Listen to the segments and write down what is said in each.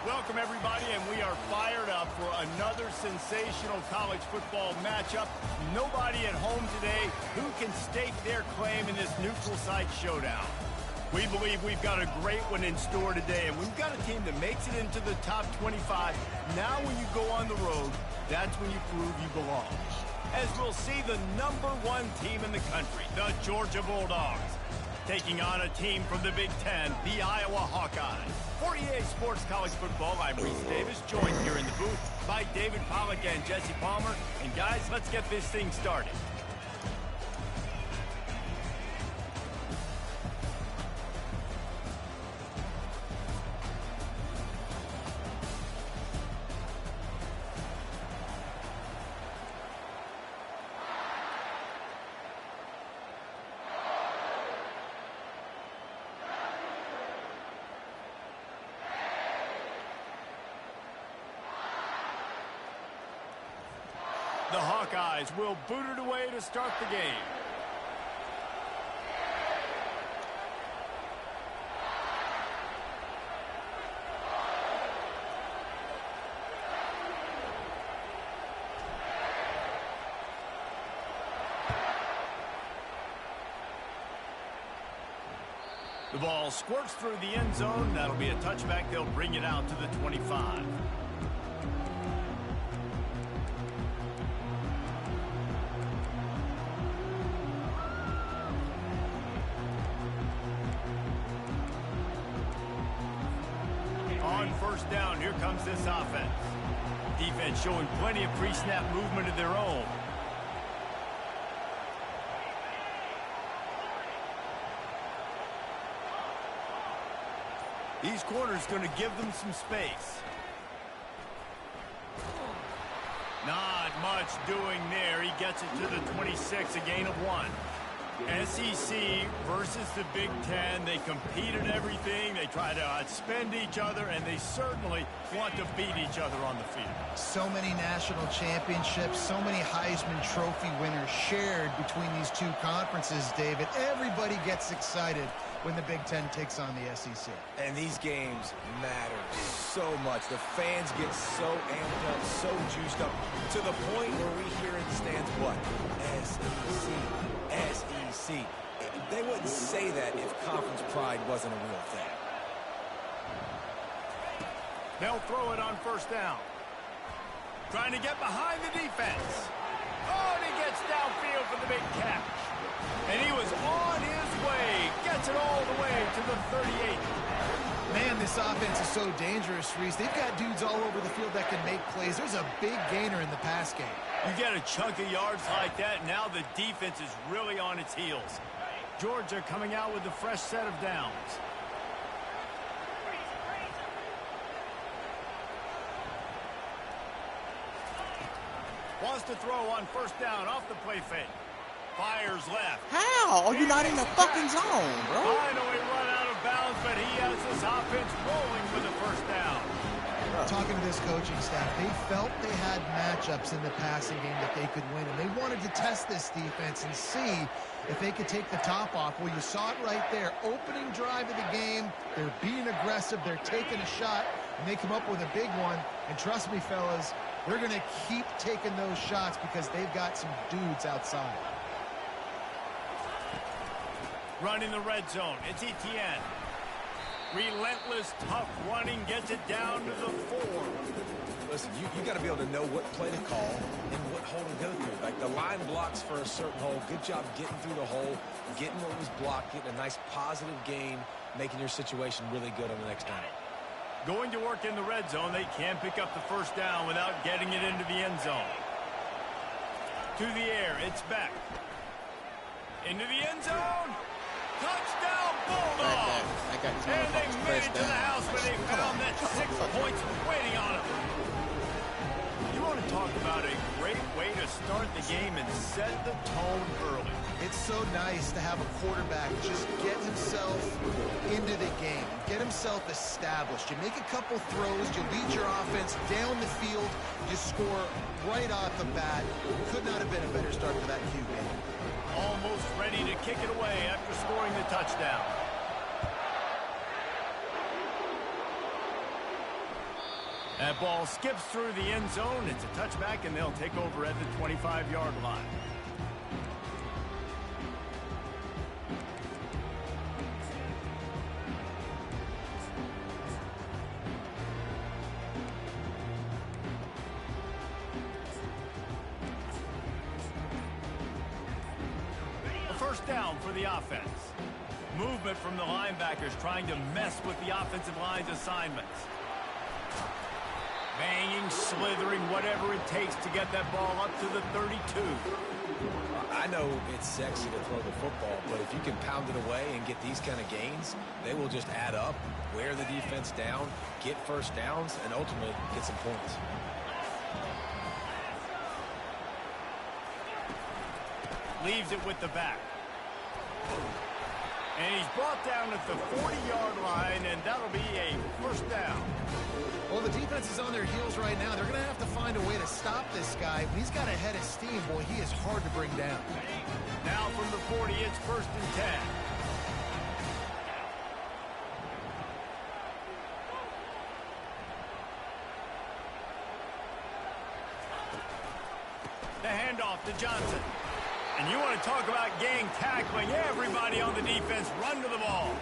Welcome, everybody, and we are fired up for another sensational college football matchup. Nobody at home today who can stake their claim in this neutral site showdown. We believe we've got a great one in store today, and we've got a team that makes it into the top 25. Now when you go on the road, that's when you prove you belong. As we'll see the #1 team in the country, the Georgia Bulldogs, taking on a team from the Big Ten, the Iowa Hawkeyes. For EA Sports College Football, I'm Reese Davis, joined here in the booth by David Pollack and Jesse Palmer. And guys, let's get this thing started. The Hawkeyes will boot it away to start the game. The ball squirts through the end zone. That'll be a touchback. They'll bring it out to the 25. On first down, here comes this offense. Defense showing plenty of pre-snap movement of their own. These corners going to give them some space. Not much doing there. He gets it to the 26, a gain of 1. SEC versus the Big Ten. They compete at everything. They try to outspend each other, and they certainly want to beat each other on the field. So many national championships, so many Heisman Trophy winners shared between these two conferences, David. Everybody gets excited when the Big Ten takes on the SEC. And these games matter so much. The fans get so amped up, so juiced up, to the point where we hear in the stands, what? SEC. SEC. They wouldn't say that if conference pride wasn't a real thing. They'll throw it on first down. Trying to get behind the defense. Oh, and he gets downfield for the big catch. And he was on his way. Gets it all the way to the 38. Man, this offense is so dangerous, Reese. They've got dudes all over the field that can make plays. There's a big gainer in the pass game. You get a chunk of yards like that, now the defense is really on its heels. Georgia coming out with a fresh set of downs. Wants to throw on first down off the play fake. Fires left. How? Are you not in the fucking zone, bro? Finally run out of bounds, but he has this offense rolling with a first down. Talking to this coaching staff, they felt they had matchups in the passing game that they could win, and they wanted to test this defense and see if they could take the top off. Well, you saw it right there. Opening drive of the game, they're being aggressive, they're taking a shot, and they come up with a big one. And trust me, fellas, they're going to keep taking those shots because they've got some dudes outside. Running the red zone, it's Etienne. Relentless, tough running, gets it down to the 4. Listen, you got to be able to know what play to call and what hole to go through. Like the line blocks for a certain hole. Good job getting through the hole, getting what was blocked, getting a nice positive gain, making your situation really good on the next time. Going to work in the red zone, they can pick up the first down without getting it into the end zone. To the air, it's back. Into the end zone. Touchdown, Bulldogs! And they made it to the house when they found that 6 points waiting on them. You want to talk about a great way to start the game and set the tone early. It's so nice to have a quarterback just get himself into the game, get himself established. You make a couple throws, you lead your offense down the field, you score right off the bat. Could not have been a better start for that Q game. Almost ready to kick it away after scoring the touchdown. That ball skips through the end zone. It's a touchback, and they'll take over at the 25-yard line. A first down for the offense. Movement from the linebackers trying to mess with the offensive line's assignments. Banging, slithering, whatever it takes to get that ball up to the 32. I know it's sexy to throw the football, but if you can pound it away and get these kind of gains, they will just add up, wear the defense down, get first downs, and ultimately get some points. Leaves it with the back. And he's brought down at the 40-yard line, and that'll be a first down. Well, the defense is on their heels right now. They're going to have to find a way to stop this guy. When he's got a head of steam, boy, he is hard to bring down. Now from the 40, it's 1st and 10. The handoff to Johnson. And you want to talk about gang tackling. Everybody on the defense run to the ball.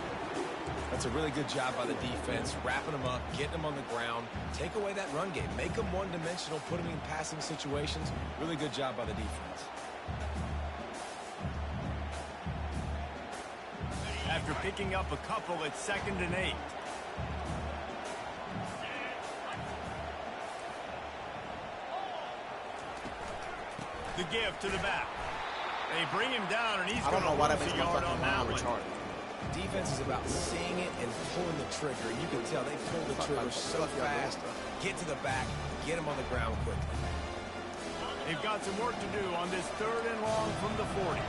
That's a really good job by the defense, wrapping them up, getting them on the ground, take away that run game, make them one-dimensional, put them in passing situations. Really good job by the defense. After picking up a couple, it's 2nd and 8. The give to the back. They bring him down, and he's going to lose a yard on that one. Defense is about seeing it and pulling the trigger. You can tell they pull the trigger so fast. Get to the back, get him on the ground quickly. They've got some work to do on this 3rd and long from the 40.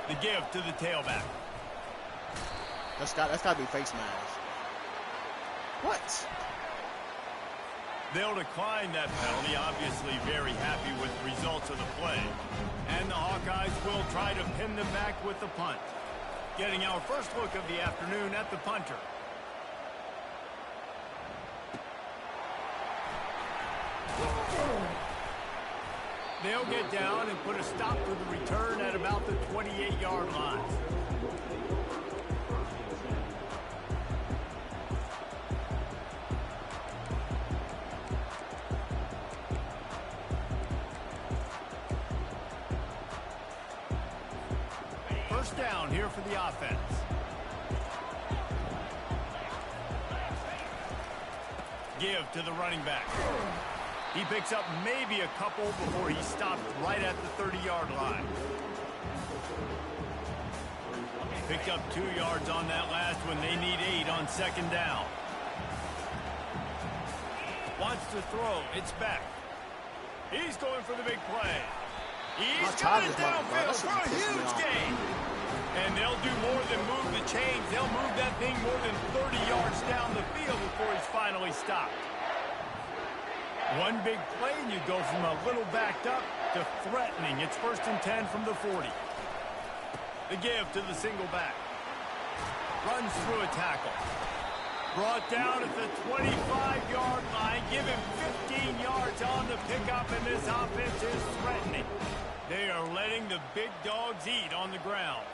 The give to the tailback. That's got to be face mask. What? They'll decline that penalty, obviously very happy with the results of the play. And the Hawkeyes will try to pin them back with the punt. Getting our first look of the afternoon at the punter. They'll get down and put a stop to the return at about the 28-yard line. First down here for the offense. Give to the running back. He picks up maybe a couple before he stopped right at the 30-yard line. Picked up 2 yards on that last one. They need 8 on 2nd down. Wants to throw. It's back. He's going for the big play. He's got it downfield for a huge gain. And they'll do more than move the chains. They'll move that thing more than 30 yards down the field before he's finally stopped. One big play, and you go from a little backed up to threatening. It's 1st and 10 from the 40. The give to the single back. Runs through a tackle. Brought down at the 25-yard line. Give him 15 yards on the pickup, and this offense is threatening. They are letting the big dogs eat on the ground.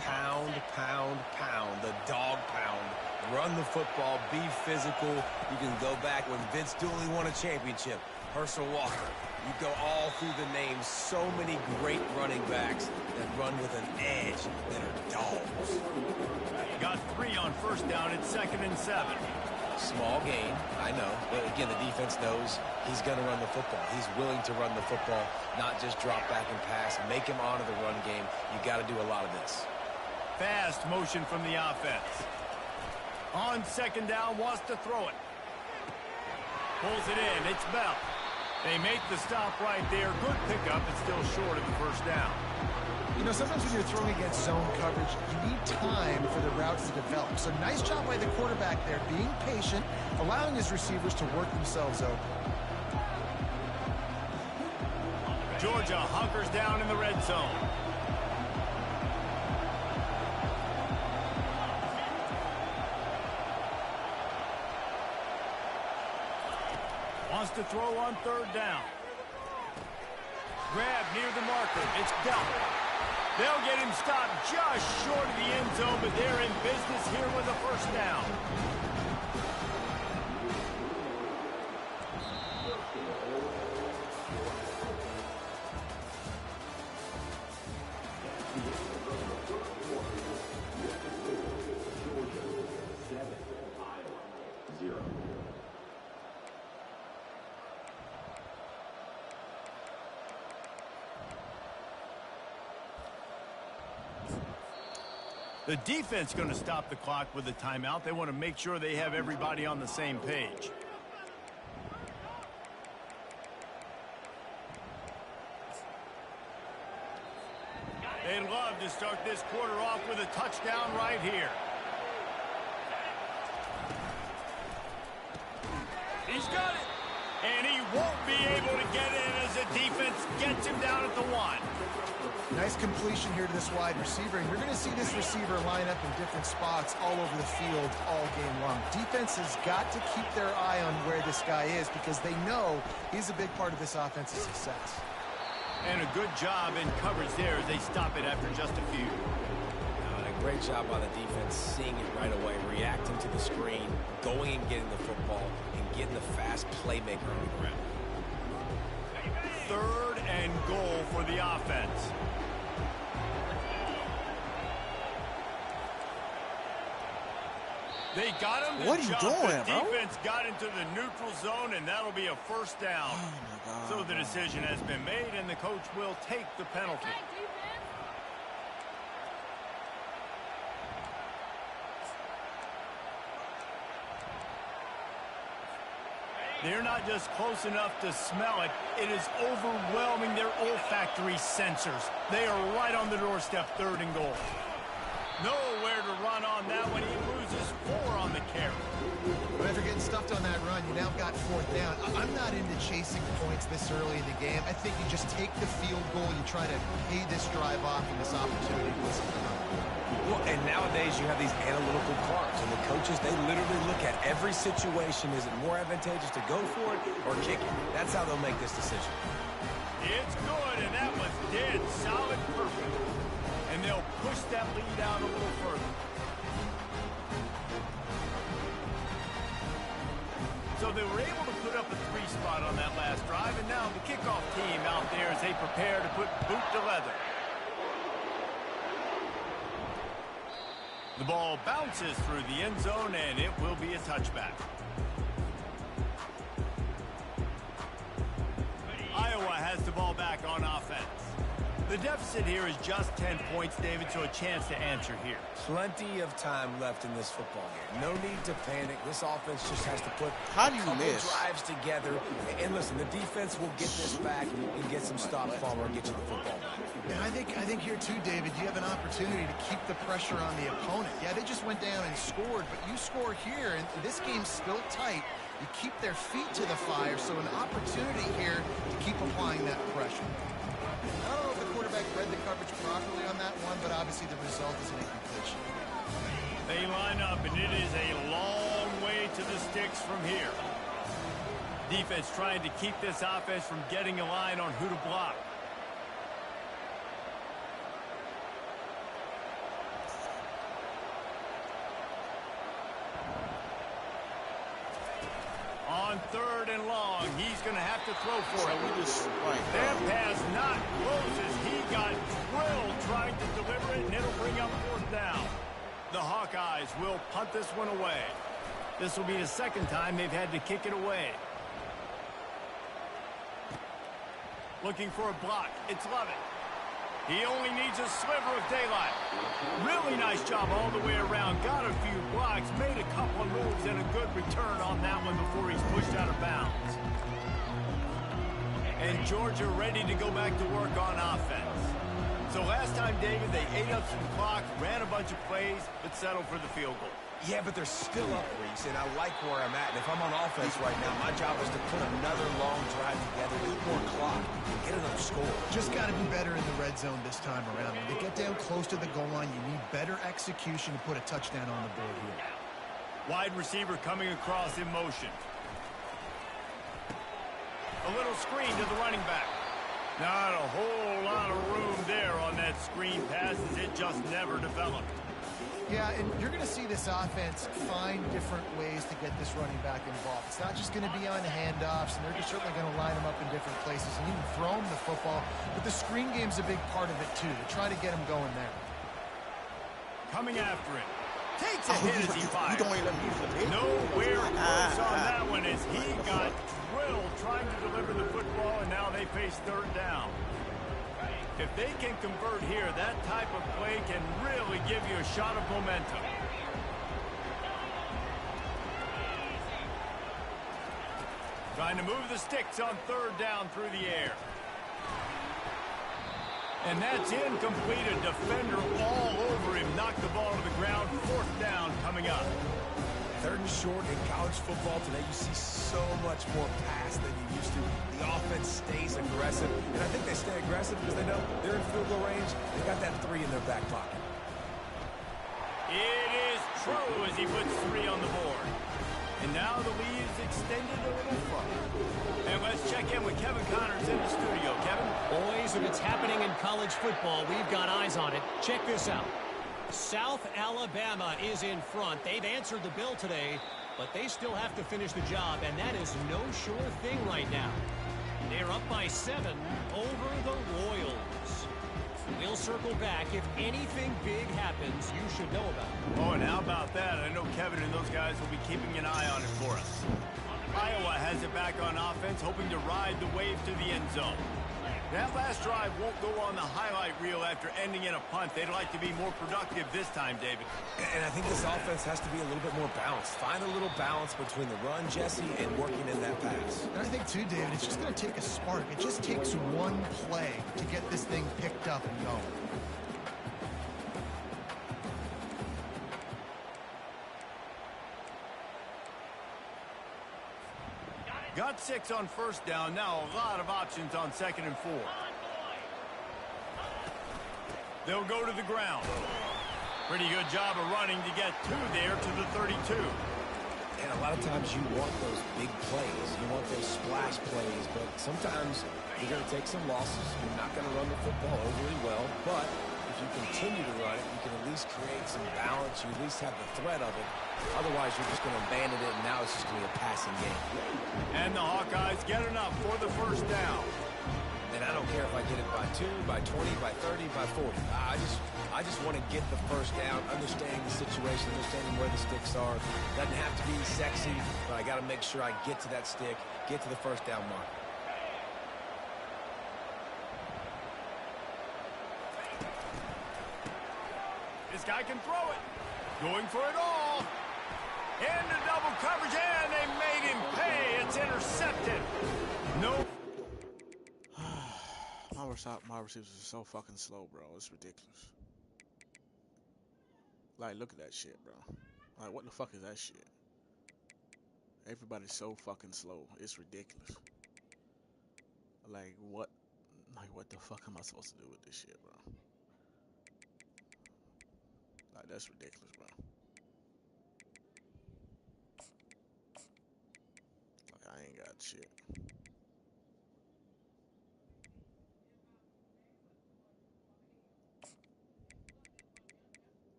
Pound, pound, pound. The dog pound. Run the football. Be physical. You can go back when Vince Dooley won a championship. Herschel Walker. You go all through the names. So many great running backs that run with an edge that are dogs. Got 3 on first down. It's 2nd and 7. Small gain, I know. But again, the defense knows he's going to run the football. He's willing to run the football, not just drop back and pass. Make him honor the run game. You got to do a lot of this. Fast motion from the offense. On 2nd down, wants to throw it. Pulls it in. It's Bell. They make the stop right there. Good pickup. It's still short of the first down. You know, sometimes when you're throwing against zone coverage, you need time for the routes to develop. So nice job by the quarterback there, being patient, allowing his receivers to work themselves open. Georgia hunkers down in the red zone. to throw on third down. Grab near the marker. It's dealt. They'll get him stopped just short of the end zone, but they're in business here with a first down. The defense going to stop the clock with a timeout. They want to make sure they have everybody on the same page. They'd love to start this quarter off with a touchdown right here. He's got it. And he won't be able to get in as the defense gets him down at the 1. Nice completion here to this wide receiver, and you're going to see this receiver line up in different spots all over the field all game long. Defense has got to keep their eye on where this guy is because they know he's a big part of this offense's success. And a good job in coverage there as they stop it after just a few. A great job by the defense, seeing it right away, reacting to the screen, going and getting the football, and getting the fast playmaker on the ground. 3rd and goal for the offense. They got him. What are you doing, bro? Defense got into the neutral zone, and that'll be a first down. Oh, my God. So the decision has been made, and the coach will take the penalty. They're not just close enough to smell it. It is overwhelming their olfactory sensors. They are right on the doorstep, 3rd and goal. Nowhere to run on that one. He loses 4 on the carry. But after getting stuffed on that run, you now got 4th down. I'm not into chasing points this early in the game. I think you just take the field goal. You try to pay this drive off and this opportunity to put something on. Well, and nowadays you have these analytical cards, and the coaches, they literally look at every situation. Is it more advantageous to go for it or kick it? That's how they'll make this decision. It's good, and that was dead solid perfect. And they'll push that lead out a little further. So they were able to put up a 3 spot on that last drive, and now the kickoff team out there as they prepare to put boot to leather. The ball bounces through the end zone, and it will be a touchback. Iowa has the ball back on offense. The deficit here is just 10 points, David, so a chance to answer here. Plenty of time left in this football game. No need to panic. This offense just has to put How do you a couple miss? drives together. And listen, the defense will get this back and get some stops, Palmer, and get you the football back. And I think here too, David, you have an opportunity to keep the pressure on the opponent. Yeah, they just went down and scored, but you score here, and this game's still tight. You keep their feet to the fire, so an opportunity here to keep applying that pressure. I don't know if the quarterback read the coverage properly on that one, but obviously the result is an incompletion. They line up, and it is a long way to the sticks from here. Defense trying to keep this offense from getting a line on who to block. On 3rd and long, he's going to have to throw for it. That pass not closes. He got drilled trying to deliver it, and it'll bring up 4th down. The Hawkeyes will punt this one away. This will be the 2nd time they've had to kick it away. Looking for a block. It's Lovett. He only needs a sliver of daylight. Really nice job all the way around. Got a few blocks, made a couple of moves, and a good return on that one before he's pushed out of bounds. And Georgia ready to go back to work on offense. So last time, David, they ate up some clock, ran a bunch of plays, but settled for the field goal. Yeah, but they're still up, Reese, and I like where I'm at. And if I'm on offense right now, my job is to put another long drive together, eat more clock, and get another score. Just got to be better in the red zone this time around. When they get down close to the goal line, you need better execution to put a touchdown on the board here. Wide receiver coming across in motion. A little screen to the running back. Not a whole lot of room there on that screen pass as it just never developed. Yeah, and you're going to see this offense find different ways to get this running back involved. It's not just going to be on handoffs, and they're just certainly going to line him up in different places and even throw him the football. But the screen game's a big part of it, too, to try to get him going there. Coming after it. Takes a hit as he fires. You don't even let me use the hit. Nowhere close on that one as he got drilled trying to deliver the football, and now they face third down. If they can convert here, that type of play can really give you a shot of momentum. Trying to move the sticks on third down through the air. And that's incomplete. A defender all over him. Knocked the ball to the ground. Fourth down coming up. Third and short in college football today, you see so much more pass than you used to. The offense stays aggressive, and I think they stay aggressive because they know they're in field goal range. They got that 3 in their back pocket. It is true as he puts 3 on the board. And now the lead is extended a little further. And let's check in with Kevin Connors in the studio. Kevin? Boys, if it's happening in college football, we've got eyes on it. Check this out. South Alabama is in front. They've answered the bell today, but they still have to finish the job, and that is no sure thing right now. They're up by 7 over the Royals. We'll circle back. If anything big happens, you should know about it. Oh, and how about that? I know Kevin and those guys will be keeping an eye on it for us. Iowa has it back on offense, hoping to ride the wave to the end zone. That last drive won't go on the highlight reel after ending in a punt. They'd like to be more productive this time, David. And I think this offense has to be a little bit more balanced. Find a little balance between the run, Jesse, and working in that pass. And I think, too, David, it's just going to take a spark. It just takes one play to get this thing picked up and going. Got 6 on first down. Now a lot of options on 2nd and 4. They'll go to the ground. Pretty good job of running to get 2 there to the 32. And a lot of times you want those big plays. You want those splash plays. But sometimes you're going to take some losses. You're not going to run the football overly well. But if you continue to run it, you can at least create some balance. You at least have the threat of it. Otherwise, you're just going to abandon it, and now it's just going to be a passing game. And the Hawkeyes get enough for the first down. And I don't care if I get it by 2, by 20, by 30, by 40. I just want to get the first down, understanding the situation, understanding where the sticks are. Doesn't have to be sexy, but I got to make sure I get to that stick, get to the first down mark. This guy can throw it. Going for it all. Into double coverage, and they made him pay. It's intercepted. No. My receivers are so fucking slow, bro. It's ridiculous. Like, look at that shit, bro. Like, what the fuck is that shit? Everybody's so fucking slow. It's ridiculous. Like, what the fuck am I supposed to do with this shit, bro? Like, that's ridiculous, bro. Like, I ain't got shit.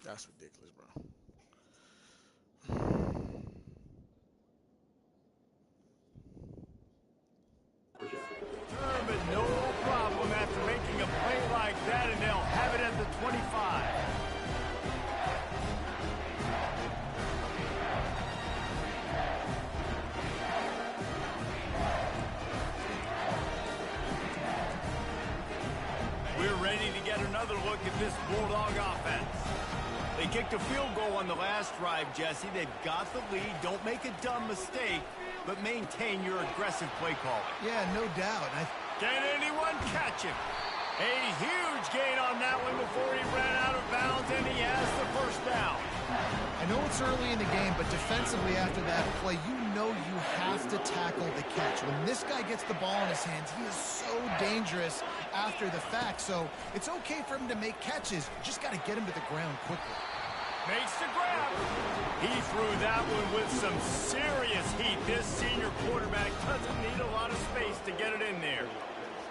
That's ridiculous, bro. But no problem after making a play like that, and they'll have it at the 25. We're ready to get another look at this Bulldog offense. They kicked a field goal on the last drive, Jesse. They've got the lead. Don't make a dumb mistake, but maintain your aggressive play calling. Yeah, no doubt. Can anyone catch him? A huge gain on that one before he ran out of bounds, and he has the first down. I know it's early in the game, but defensively after that play, you know you have to tackle the catch. When this guy gets the ball in his hands, he is so dangerous after the fact. So it's okay for him to make catches. You just got to get him to the ground quickly. Makes the grab. He threw that one with some serious heat. This senior quarterback doesn't need a lot of space to get it in there.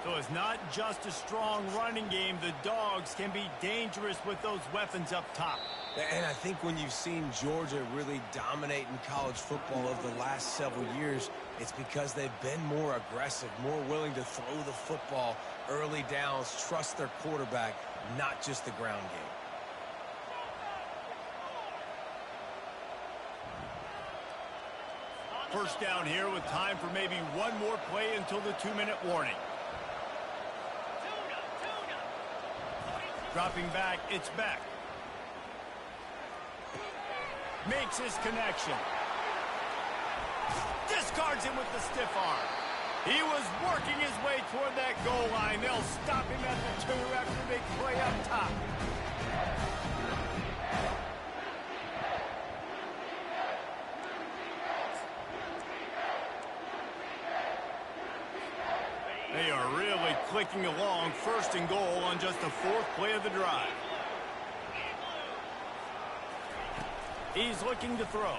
So it's not just a strong running game. The Dogs can be dangerous with those weapons up top. And I think when you've seen Georgia really dominate in college football over the last several years, it's because they've been more aggressive, more willing to throw the football early downs, trust their quarterback, not just the ground game. First down here with time for maybe one more play until the 2-minute warning. Dropping back, it's Beck. Makes his connection. Discards him with the stiff arm. He was working his way toward that goal line. They'll stop him at the 2 after the big play up top. They are really clicking along, 1st and goal on just the 4th play of the drive. He's looking to throw.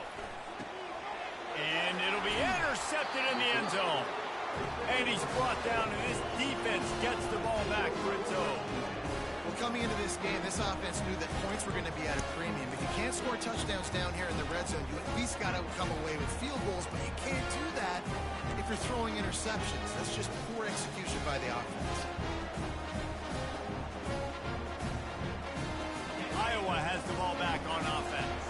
And it'll be intercepted in the end zone. And he's brought down, and this defense gets the ball back for its own. Well, coming into this game, this offense knew that points were going to be at a premium. If you can't score touchdowns down here in the red zone, you at least got to come away with field goals, but you can't do that if you're throwing interceptions. That's just poor execution by the offense. Iowa has the ball back on offense.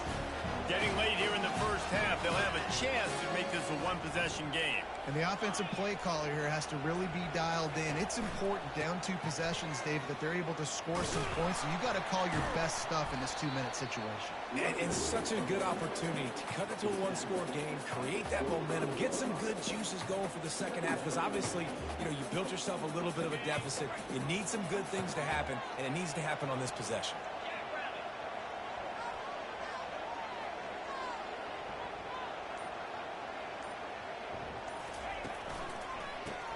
Getting late here in the first half, they'll have a chance to make this a one-possession game. And the offensive play caller here has to really be dialed in. It's important down 2 possessions, Dave, that they're able to score some points. So you got to call your best stuff in this 2-minute situation. And such a good opportunity to cut it to a 1-score game, create that momentum, get some good juices going for the second half. Because obviously, you built yourself a little bit of a deficit. You need some good things to happen, and it needs to happen on this possession.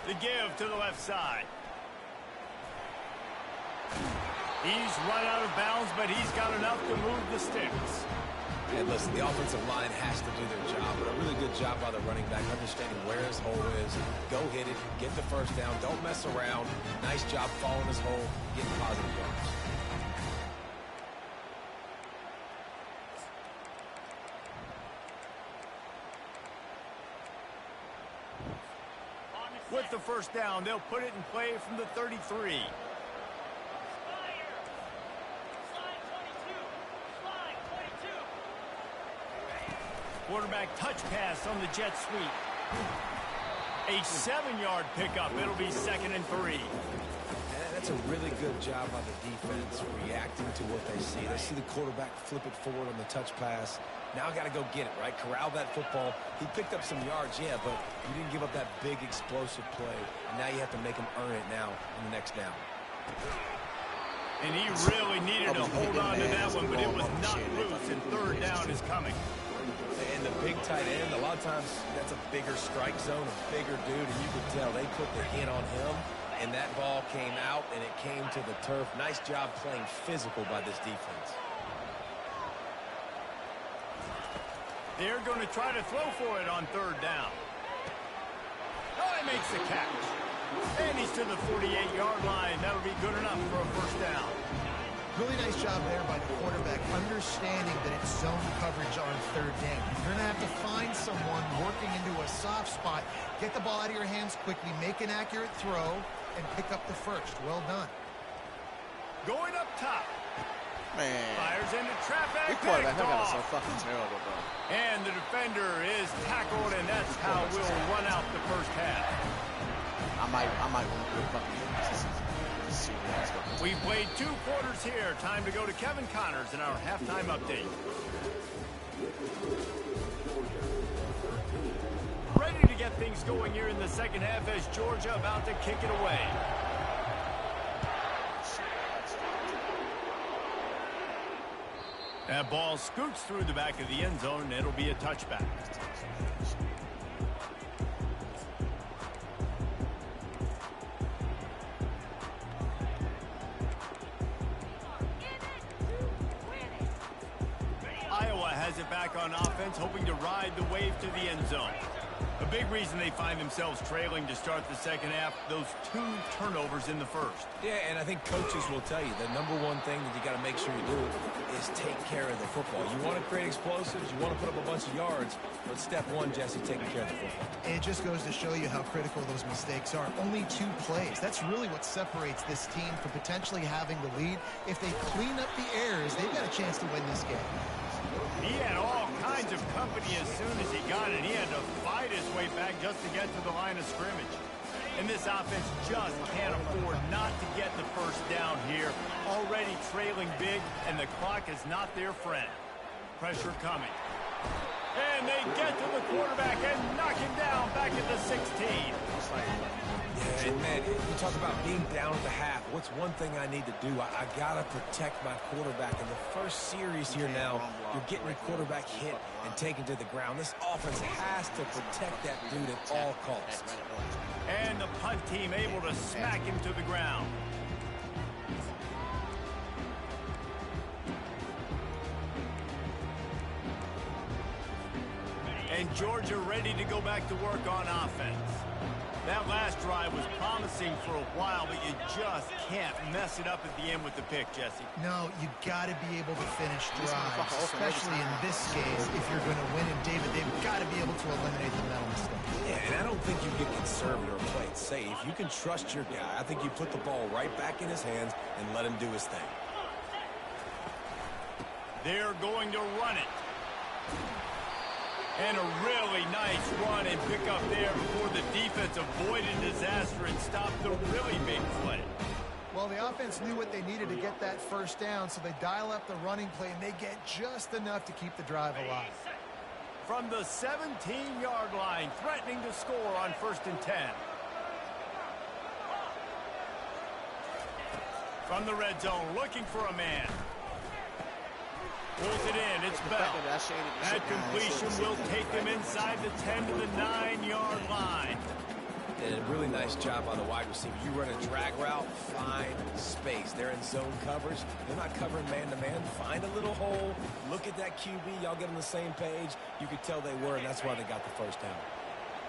The give to the left side. He's run out of bounds, but he's got enough to move the sticks. And listen, the offensive line has to do their job, but a really good job by the running back, understanding where his hole is. Go hit it, get the first down, don't mess around. Nice job following his hole, getting positive yards. With the first down, they'll put it in play from the 33. Quarterback touch pass on the jet sweep. A 7-yard pickup. It'll be 2nd and 3. That's a really good job by the defense, reacting to what they see. They see the quarterback flip it forward on the touch pass. Now got to go get it, right? Corral that football. He picked up some yards, yeah, but you didn't give up that big explosive play. And now you have to make him earn it now in the next down. And he really needed to hold on to that one, but it was not loose, and 3rd down is coming. And the big tight end, a lot of times that's a bigger strike zone, a bigger dude, and you could tell they put the hit on him, and that ball came out, and it came to the turf. Nice job playing physical by this defense. They're going to try to throw for it on 3rd down. Oh, he makes the catch. And he's to the 48-yard line. That'll be good enough for a first down. Really nice job there by the quarterback, understanding that it's zone coverage on 3rd down. You're going to have to find someone working into a soft spot, get the ball out of your hands quickly, make an accurate throw, and pick up the first. Well done. Going up top. Man. Fires into traffic. Your quarterback, that guy is so fucking terrible, bro. And the defender is tackled, and that's how we'll run out the first half. I might want to fucking see what's going on. We played 2 quarters here. Time to go to Kevin Connors in our halftime update. Ready to get things going here in the second half as Georgia about to kick it away. That ball scoots through the back of the end zone, and it'll be a touchback. tries it back on offense, hoping to ride the wave to the end zone. A big reason they find themselves trailing to start the second half, those 2 turnovers in the first. Yeah, and I think coaches will tell you the number one thing that you got to make sure you do is take care of the football. You want to create explosives, you want to put up a bunch of yards, but step one, Jesse, taking care of the football. It just goes to show you how critical those mistakes are. Only 2 plays. That's really what separates this team from potentially having the lead. If they clean up the errors, they've got a chance to win this game. He had all kinds of company as soon as he got it. He had to fight his way back just to get to the line of scrimmage. And this offense just can't afford not to get the first down here. Already trailing big, and the clock is not their friend. Pressure coming. And they get to the quarterback and knock him down back at the 16. Yeah, and man, you talk about being down at the half. What's one thing I need to do? I got to protect my quarterback. In the first series here now, you're getting your quarterback hit and taken to the ground. This offense has to protect that dude at all costs. And the punt team able to smack him to the ground. And Georgia ready to go back to work on offense. That last drive was promising for a while, but you just can't mess it up at the end with the pick, Jesse. No, you got to be able to finish drives, especially in this case. If you're going to win, and David, they've got to be able to eliminate the mental mistakes. Yeah, and I don't think you get conservative or play it safe. You can trust your guy. I think you put the ball right back in his hands and let him do his thing. They're going to run it. And a really nice run and pick up there before the defense avoided disaster and stopped the really big play. Well, the offense knew what they needed to get that first down, so they dial up the running play, and they get just enough to keep the drive alive. From the 17-yard line, threatening to score on 1st and 10. From the red zone, looking for a man. Pulls it in. It's Bell. That completion will take them inside the 10 to the 9-yard line. Did a really nice job on the wide receiver. You run a drag route, find space. They're in zone coverage. They're not covering man-to-man. Find a little hole. Look at that QB. Y'all get on the same page. You could tell they were, and that's why they got the first down.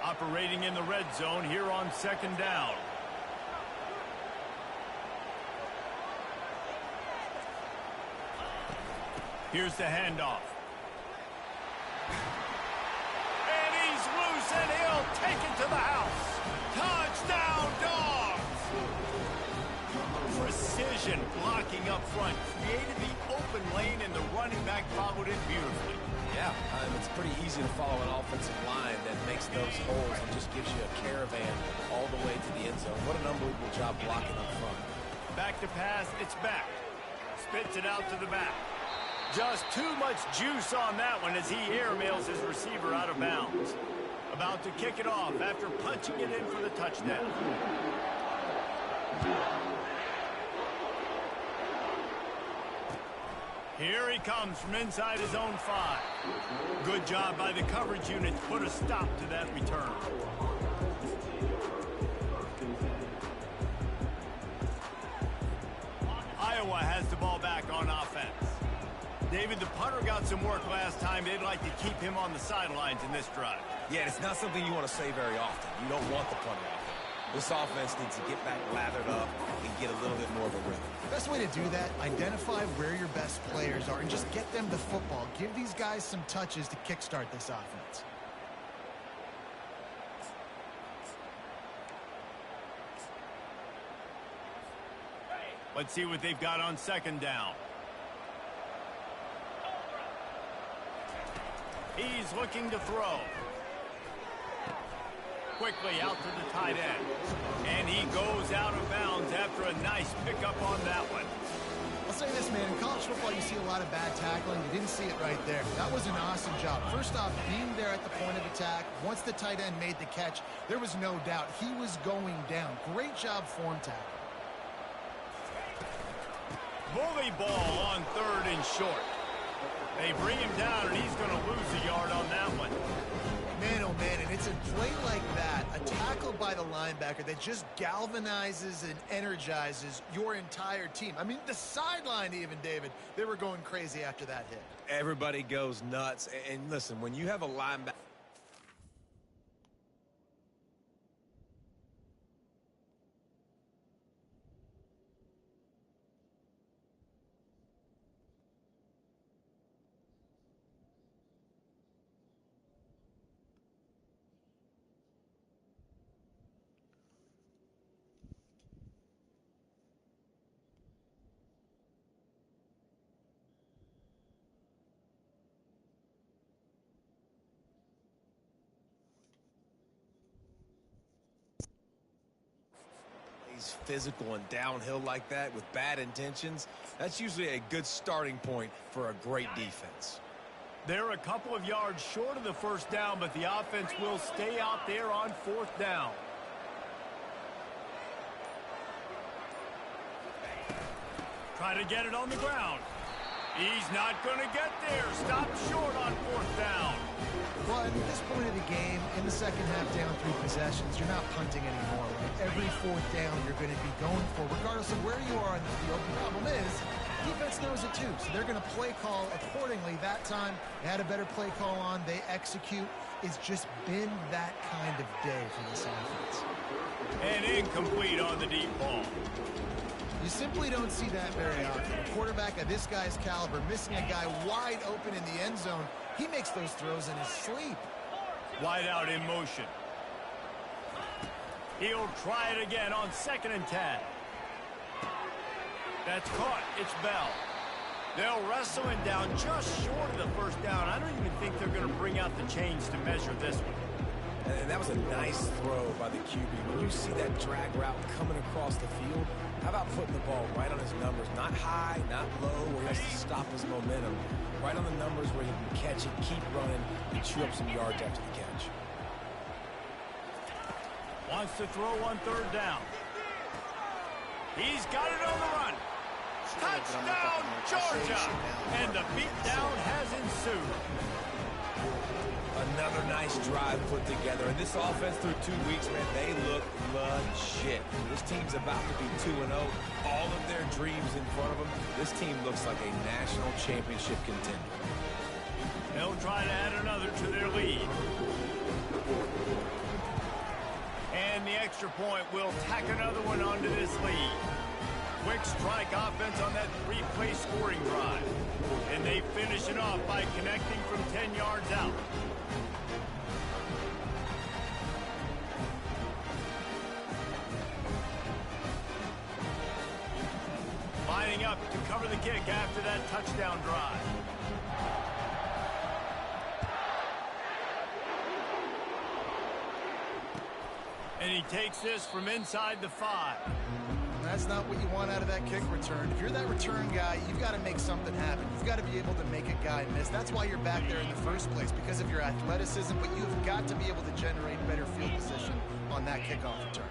Operating in the red zone here on 2nd down. Here's the handoff. And he's loose, and he'll take it to the house. Touchdown, Dogs! Precision blocking up front. Created the open lane, and the running back followed it beautifully. Yeah, it's pretty easy to follow an offensive line that makes those holes and just gives you a caravan all the way to the end zone. What an unbelievable job blocking up front. Back to pass, it's back. Spits it out to the back. Just too much juice on that one as he airmails his receiver out of bounds. About to kick it off after punching it in for the touchdown. Here he comes from inside his own 5. Good job by the coverage unit to put a stop to that return. Iowa has the ball back on offense. David, the punter got some work last time. They'd like to keep him on the sidelines in this drive. Yeah, it's not something you want to say very often. You don't want the punter out there. This offense needs to get back lathered up and get a little bit more of a rhythm. Best way to do that, identify where your best players are and just get them the football. Give these guys some touches to kickstart this offense. Let's see what they've got on 2nd down. He's looking to throw. Quickly out to the tight end. And he goes out of bounds after a nice pickup on that one. I'll say this, man. In college football, you see a lot of bad tackling. You didn't see it right there. That was an awesome job. First off, being there at the point of attack. Once the tight end made the catch, there was no doubt he was going down. Great job form tackle. Bully ball on 3rd and short. They bring him down, and he's going to lose a yard on that one. Man, oh man, and it's a play like that, a tackle by the linebacker that just galvanizes and energizes your entire team. I mean, the sideline even, David, they were going crazy after that hit. Everybody goes nuts. And listen, when you have a linebacker, physical and downhill like that with bad intentions, that's usually a good starting point for a great defense. They're a couple of yards short of the first down, but the offense will stay out there on fourth down. Try to get it on the ground. He's not going to get there. Stop short on fourth down. Well, at this point of the game, in the second half, down 3 possessions, you're not punting anymore, right? Every fourth down you're going to be going for, regardless of where you are in the field. The problem is, defense knows it too, so they're going to play call accordingly. That time, they had a better play call on. They execute. It's just been that kind of day for this offense. And incomplete on the deep ball. You simply don't see that very often. A quarterback of this guy's caliber missing a guy wide open in the end zone. He makes those throws in his sleep. Wide out in motion. He'll try it again on 2nd and 10. That's caught. It's Bell. They'll wrestle him down just short of the first down. I don't even think they're going to bring out the chains to measure this one. And that was a nice throw by the QB. When you see that drag route coming across the field, how about putting the ball right on his numbers? Not high, not low, where he has to stop his momentum. Right on the numbers where he can catch it, keep running, and chew up some yards after the catch. Wants to throw on 3rd down. He's got it on the run. Touchdown, Georgia! And the beatdown has ensued. Another nice drive put together. And this offense through 2 weeks, man, they look legit. This team's about to be 2-0. All of their dreams in front of them. This team looks like a national championship contender. They'll try to add another to their lead. And the extra point will tack another one onto this lead. Quick strike offense on that 3-play scoring drive. And they finish it off by connecting from 10 yards out. Lining up to cover the kick after that touchdown drive. And he takes this from inside the 5. That's not what you want out of that kick return. If you're that return guy, you've got to make something happen. You've got to be able to make a guy miss. That's why you're back there in the first place, because of your athleticism, but you've got to be able to generate better field position on that kickoff return.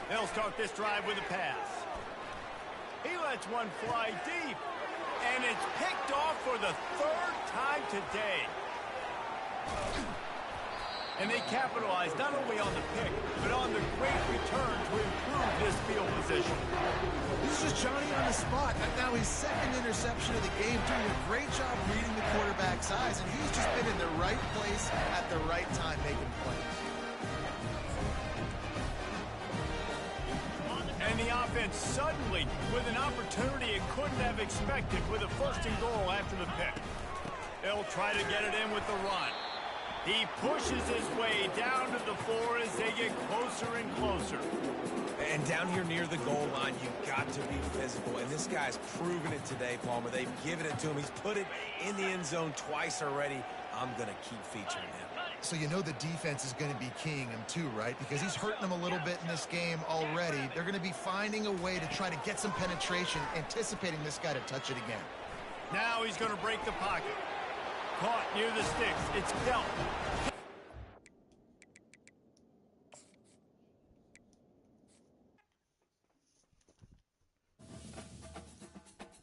They'll start this drive with a pass. He lets one fly deep, and it's picked off for the 3rd time today. And they capitalize not only on the pick, but on the great return to improve this field position. This is just Johnny on the spot. Now his 2nd interception of the game, doing a great job reading the quarterback's eyes, and he's just been in the right place at the right time making plays. And the offense suddenly with an opportunity it couldn't have expected with a 1st and goal after the pick. They'll try to get it in with the run. He pushes his way down to the floor as they get closer and closer. And down here near the goal line, you've got to be physical. And this guy's proven it today, Palmer. They've given it to him. He's put it in the end zone twice already. I'm going to keep featuring him. So you know the defense is going to be keying him too, right? Because he's hurting them a little bit in this game already. They're going to be finding a way to try to get some penetration, anticipating this guy to touch it again. Now he's going to break the pocket. Caught near the sticks. It's dealt.